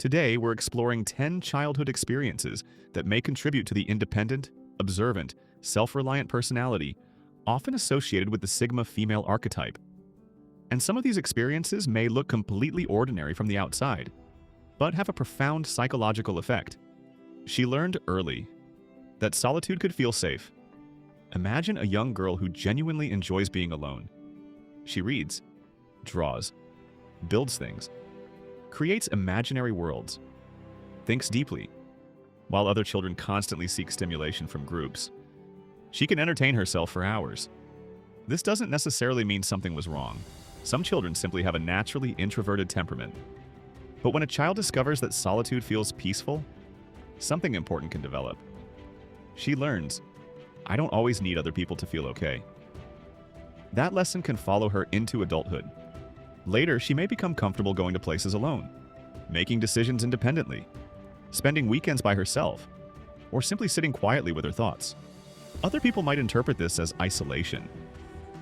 Today, we're exploring 10 childhood experiences that may contribute to the independent, observant, self-reliant personality, often associated with the Sigma female archetype. And some of these experiences may look completely ordinary from the outside, but have a profound psychological effect. She learned early that solitude could feel safe. Imagine a young girl who genuinely enjoys being alone. She reads, draws, builds things, creates imaginary worlds, thinks deeply, while other children constantly seek stimulation from groups. She can entertain herself for hours. This doesn't necessarily mean something was wrong. Some children simply have a naturally introverted temperament. But when a child discovers that solitude feels peaceful, something important can develop. She learns, I don't always need other people to feel okay. That lesson can follow her into adulthood. Later, she may become comfortable going to places alone, making decisions independently, spending weekends by herself, or simply sitting quietly with her thoughts. Other people might interpret this as isolation.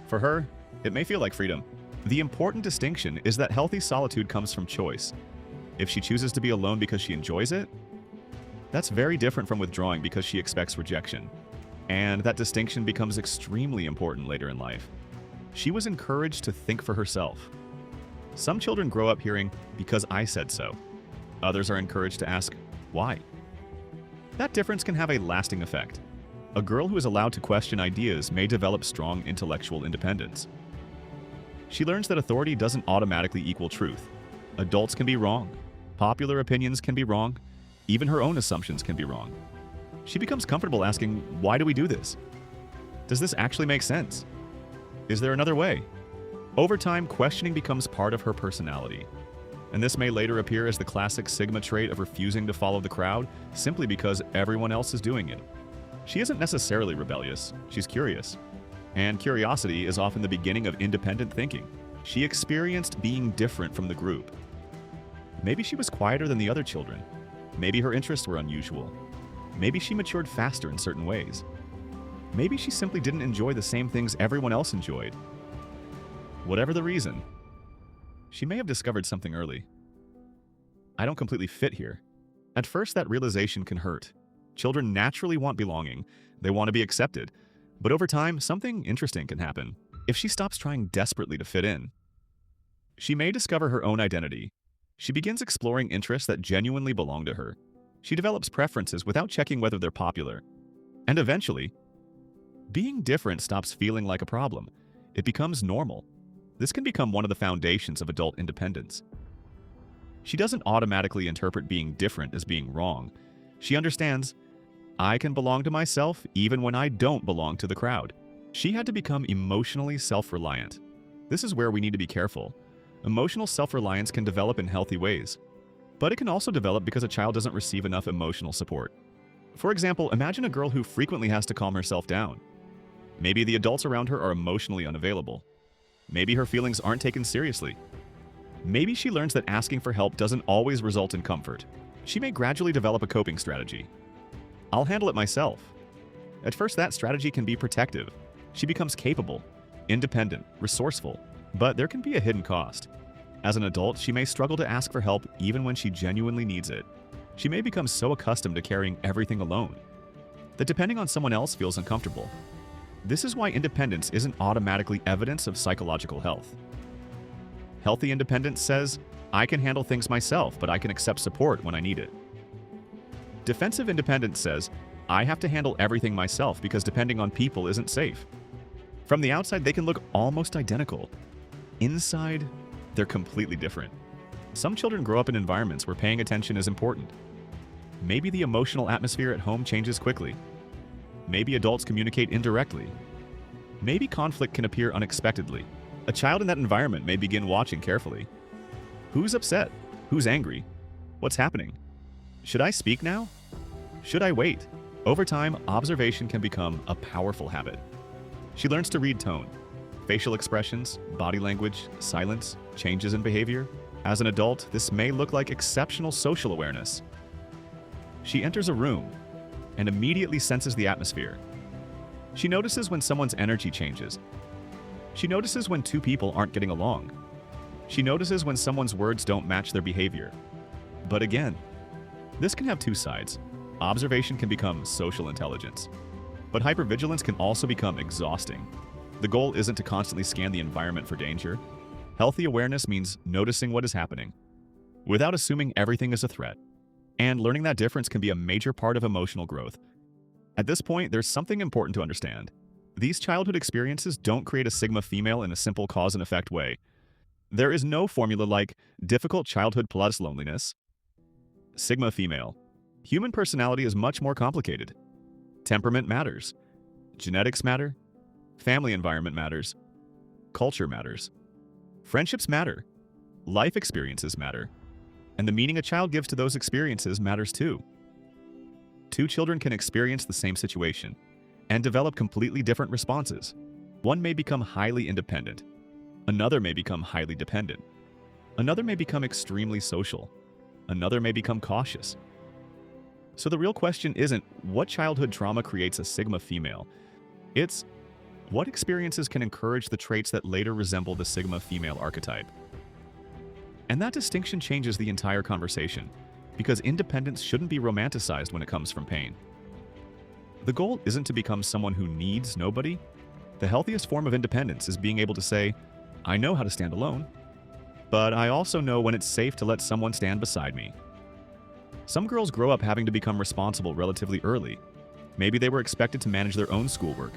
For her, it may feel like freedom. The important distinction is that healthy solitude comes from choice. If she chooses to be alone because she enjoys it, that's very different from withdrawing because she expects rejection. And that distinction becomes extremely important later in life. She was encouraged to think for herself. Some children grow up hearing, because I said so. Others are encouraged to ask, why? That difference can have a lasting effect. A girl who is allowed to question ideas may develop strong intellectual independence. She learns that authority doesn't automatically equal truth. Adults can be wrong. Popular opinions can be wrong. Even her own assumptions can be wrong. She becomes comfortable asking, why do we do this? Does this actually make sense? Is there another way? Over time, questioning becomes part of her personality. And this may later appear as the classic Sigma trait of refusing to follow the crowd simply because everyone else is doing it. She isn't necessarily rebellious, she's curious. And curiosity is often the beginning of independent thinking. She experienced being different from the group. Maybe she was quieter than the other children. Maybe her interests were unusual. Maybe she matured faster in certain ways. Maybe she simply didn't enjoy the same things everyone else enjoyed. Whatever the reason, she may have discovered something early. I don't completely fit here. At first, that realization can hurt. Children naturally want belonging. They want to be accepted. But over time, something interesting can happen. If she stops trying desperately to fit in, she may discover her own identity. She begins exploring interests that genuinely belong to her. She develops preferences without checking whether they're popular. And eventually, being different stops feeling like a problem. It becomes normal. This can become one of the foundations of adult independence. She doesn't automatically interpret being different as being wrong. She understands, I can belong to myself even when I don't belong to the crowd. She had to become emotionally self-reliant. This is where we need to be careful. Emotional self-reliance can develop in healthy ways, but it can also develop because a child doesn't receive enough emotional support. For example, imagine a girl who frequently has to calm herself down. Maybe the adults around her are emotionally unavailable. Maybe her feelings aren't taken seriously. Maybe she learns that asking for help doesn't always result in comfort. She may gradually develop a coping strategy. I'll handle it myself. At first, that strategy can be protective. She becomes capable, independent, resourceful, but there can be a hidden cost. As an adult, she may struggle to ask for help even when she genuinely needs it. She may become so accustomed to carrying everything alone that depending on someone else feels uncomfortable. This is why independence isn't automatically evidence of psychological health. Healthy independence says, I can handle things myself, but I can accept support when I need it. Defensive independence says, I have to handle everything myself because depending on people isn't safe. From the outside, they can look almost identical. Inside, they're completely different. Some children grow up in environments where paying attention is important. Maybe the emotional atmosphere at home changes quickly. Maybe adults communicate indirectly. Maybe conflict can appear unexpectedly. A child in that environment may begin watching carefully. Who's upset? Who's angry? What's happening? Should I speak now? Should I wait? Over time, observation can become a powerful habit. She learns to read tone, facial expressions, body language, silence, changes in behavior. As an adult, this may look like exceptional social awareness. She enters a room and immediately senses the atmosphere. She notices when someone's energy changes. She notices when two people aren't getting along. She notices when someone's words don't match their behavior. But again, this can have two sides. Observation can become social intelligence, but hypervigilance can also become exhausting. The goal isn't to constantly scan the environment for danger. Healthy awareness means noticing what is happening, without assuming everything is a threat. And learning that difference can be a major part of emotional growth. At this point, there's something important to understand. These childhood experiences don't create a sigma female in a simple cause and effect way. There is no formula like difficult childhood plus loneliness. Sigma female. Human personality is much more complicated. Temperament matters. Genetics matter. Family environment matters. Culture matters. Friendships matter. Life experiences matter. And the meaning a child gives to those experiences matters too. Two children can experience the same situation and develop completely different responses. One may become highly independent. Another may become highly dependent. Another may become extremely social. Another may become cautious. So the real question isn't what childhood trauma creates a sigma female. It's what experiences can encourage the traits that later resemble the sigma female archetype. And that distinction changes the entire conversation, because independence shouldn't be romanticized when it comes from pain. The goal isn't to become someone who needs nobody. The healthiest form of independence is being able to say, I know how to stand alone, but I also know when it's safe to let someone stand beside me. Some girls grow up having to become responsible relatively early. Maybe they were expected to manage their own schoolwork,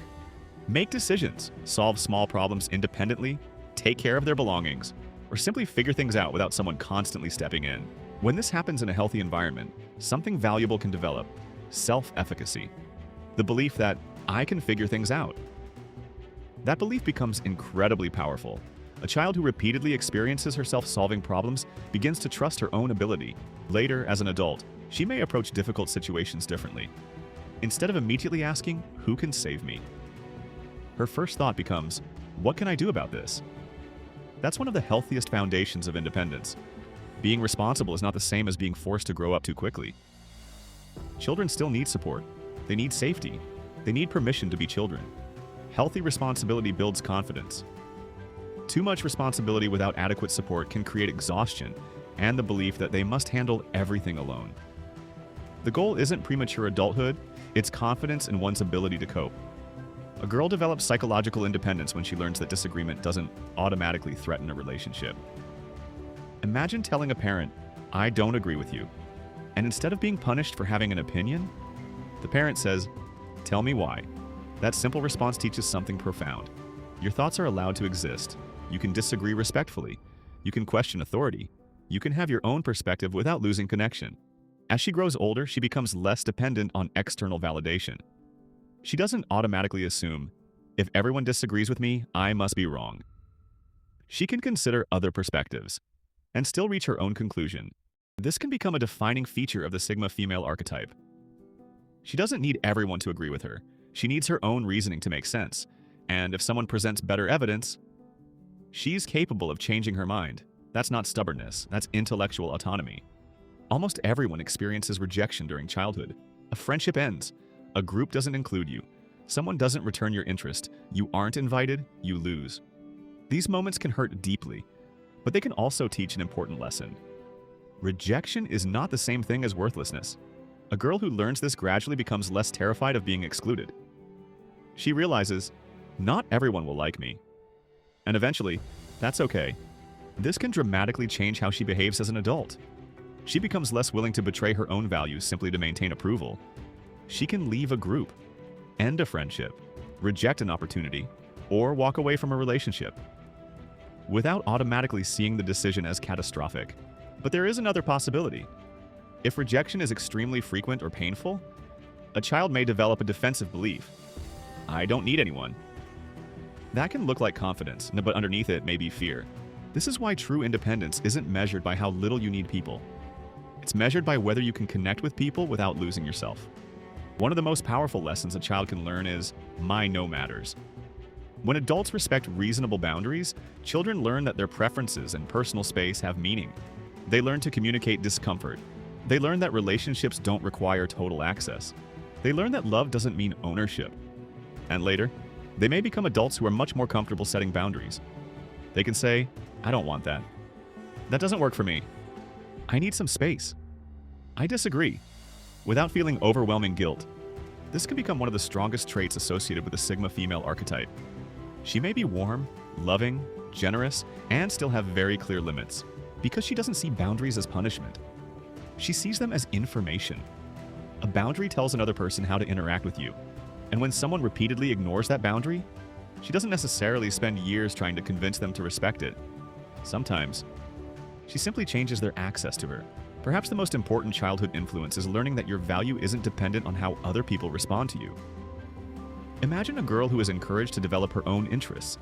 make decisions, solve small problems independently, take care of their belongings, or simply figure things out without someone constantly stepping in. When this happens in a healthy environment, something valuable can develop: self-efficacy. The belief that I can figure things out. That belief becomes incredibly powerful. A child who repeatedly experiences herself solving problems begins to trust her own ability. Later, as an adult, she may approach difficult situations differently. Instead of immediately asking, who can save me? Her first thought becomes, what can I do about this? That's one of the healthiest foundations of independence. Being responsible is not the same as being forced to grow up too quickly. Children still need support. They need safety. They need permission to be children. Healthy responsibility builds confidence. Too much responsibility without adequate support can create exhaustion and the belief that they must handle everything alone. The goal isn't premature adulthood, it's confidence in one's ability to cope. A girl develops psychological independence when she learns that disagreement doesn't automatically threaten a relationship. Imagine telling a parent, I don't agree with you, and instead of being punished for having an opinion, the parent says, tell me why. That simple response teaches something profound. Your thoughts are allowed to exist. You can disagree respectfully. You can question authority. You can have your own perspective without losing connection. As she grows older, she becomes less dependent on external validation. She doesn't automatically assume, if everyone disagrees with me, I must be wrong. She can consider other perspectives and still reach her own conclusion. This can become a defining feature of the Sigma female archetype. She doesn't need everyone to agree with her. She needs her own reasoning to make sense. And if someone presents better evidence, she's capable of changing her mind. That's not stubbornness, that's intellectual autonomy. Almost everyone experiences rejection during childhood. A friendship ends. A group doesn't include you. Someone doesn't return your interest. You aren't invited, you lose. These moments can hurt deeply, but they can also teach an important lesson. Rejection is not the same thing as worthlessness. A girl who learns this gradually becomes less terrified of being excluded. She realizes, not everyone will like me. And eventually, that's okay. This can dramatically change how she behaves as an adult. She becomes less willing to betray her own values simply to maintain approval. She can leave a group, end a friendship, reject an opportunity, or walk away from a relationship without automatically seeing the decision as catastrophic. But there is another possibility. If rejection is extremely frequent or painful, a child may develop a defensive belief. I don't need anyone. That can look like confidence, but underneath it may be fear. This is why true independence isn't measured by how little you need people. It's measured by whether you can connect with people without losing yourself. One of the most powerful lessons a child can learn is, my no matters. When adults respect reasonable boundaries, children learn that their preferences and personal space have meaning. They learn to communicate discomfort. They learn that relationships don't require total access. They learn that love doesn't mean ownership. And later, they may become adults who are much more comfortable setting boundaries. They can say, I don't want that. That doesn't work for me. I need some space. I disagree. Without feeling overwhelming guilt, this can become one of the strongest traits associated with the Sigma female archetype. She may be warm, loving, generous, and still have very clear limits because she doesn't see boundaries as punishment. She sees them as information. A boundary tells another person how to interact with you, and when someone repeatedly ignores that boundary, she doesn't necessarily spend years trying to convince them to respect it. Sometimes, she simply changes their access to her. Perhaps the most important childhood influence is learning that your value isn't dependent on how other people respond to you. Imagine a girl who is encouraged to develop her own interests.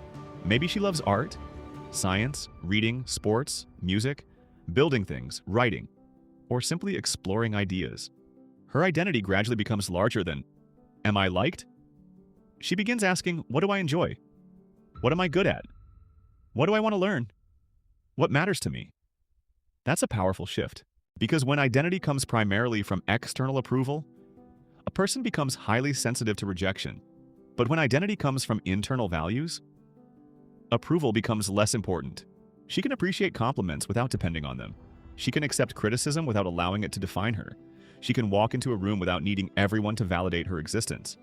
Maybe she loves art, science, reading, sports, music, building things, writing, or simply exploring ideas. Her identity gradually becomes larger than, am I liked? She begins asking, what do I enjoy? What am I good at? What do I want to learn? What matters to me? That's a powerful shift, because when identity comes primarily from external approval, a person becomes highly sensitive to rejection. But when identity comes from internal values, approval becomes less important. She can appreciate compliments without depending on them. She can accept criticism without allowing it to define her. She can walk into a room without needing everyone to validate her existence.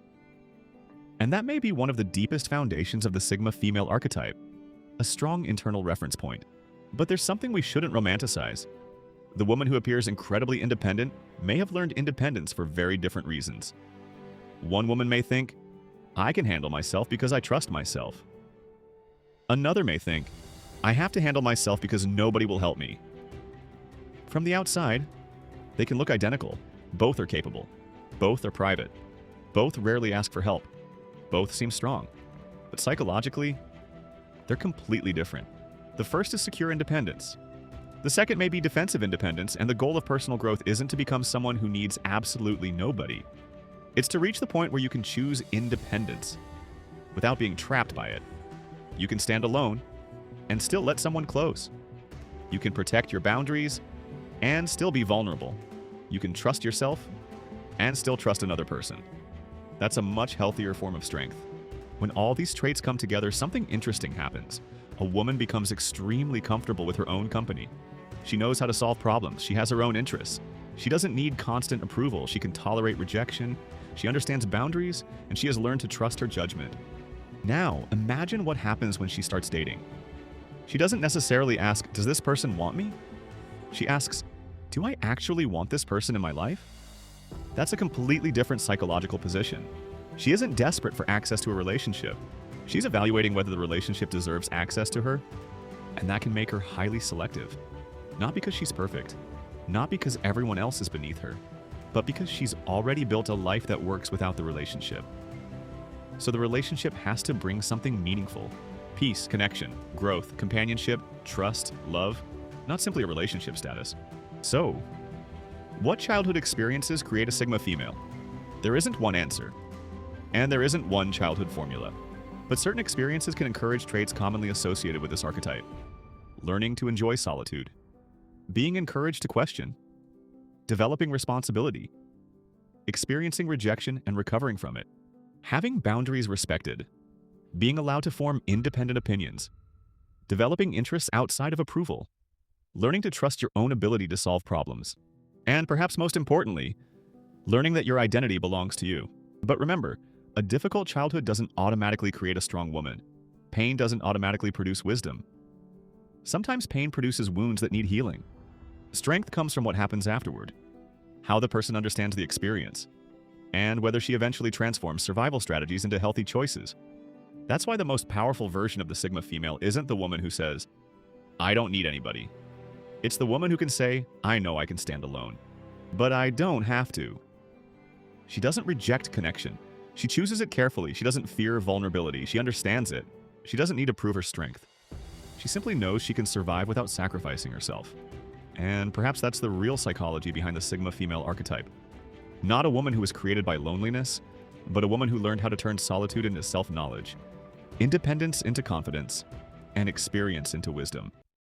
And that may be one of the deepest foundations of the Sigma female archetype, a strong internal reference point. But there's something we shouldn't romanticize. The woman who appears incredibly independent may have learned independence for very different reasons. One woman may think, I can handle myself because I trust myself. Another may think, I have to handle myself because nobody will help me. From the outside, they can look identical. Both are capable. Both are private. Both rarely ask for help. Both seem strong. But psychologically, they're completely different. The first is secure independence. The second may be defensive independence, and the goal of personal growth isn't to become someone who needs absolutely nobody. It's to reach the point where you can choose independence without being trapped by it. You can stand alone and still let someone close. You can protect your boundaries and still be vulnerable. You can trust yourself and still trust another person. That's a much healthier form of strength. When all these traits come together, something interesting happens. A woman becomes extremely comfortable with her own company. She knows how to solve problems. She has her own interests. She doesn't need constant approval. She can tolerate rejection. She understands boundaries, and she has learned to trust her judgment. Now, imagine what happens when she starts dating. She doesn't necessarily ask, does this person want me? She asks, do I actually want this person in my life? That's a completely different psychological position. She isn't desperate for access to a relationship. She's evaluating whether the relationship deserves access to her, and that can make her highly selective. Not because she's perfect, not because everyone else is beneath her, but because she's already built a life that works without the relationship. So the relationship has to bring something meaningful. Peace, connection, growth, companionship, trust, love, not simply a relationship status. So, what childhood experiences create a Sigma female? There isn't one answer, and there isn't one childhood formula. But certain experiences can encourage traits commonly associated with this archetype. Learning to enjoy solitude, being encouraged to question, developing responsibility, experiencing rejection and recovering from it, having boundaries respected, being allowed to form independent opinions, developing interests outside of approval, learning to trust your own ability to solve problems, and perhaps most importantly, learning that your identity belongs to you. But remember, a difficult childhood doesn't automatically create a strong woman. Pain doesn't automatically produce wisdom. Sometimes pain produces wounds that need healing. Strength comes from what happens afterward, how the person understands the experience, and whether she eventually transforms survival strategies into healthy choices. That's why the most powerful version of the Sigma female isn't the woman who says, I don't need anybody. It's the woman who can say, I know I can stand alone, but I don't have to. She doesn't reject connection. She chooses it carefully. She doesn't fear vulnerability. She understands it. She doesn't need to prove her strength. She simply knows she can survive without sacrificing herself. And perhaps that's the real psychology behind the Sigma female archetype. Not a woman who was created by loneliness, but a woman who learned how to turn solitude into self-knowledge, independence into confidence, and experience into wisdom.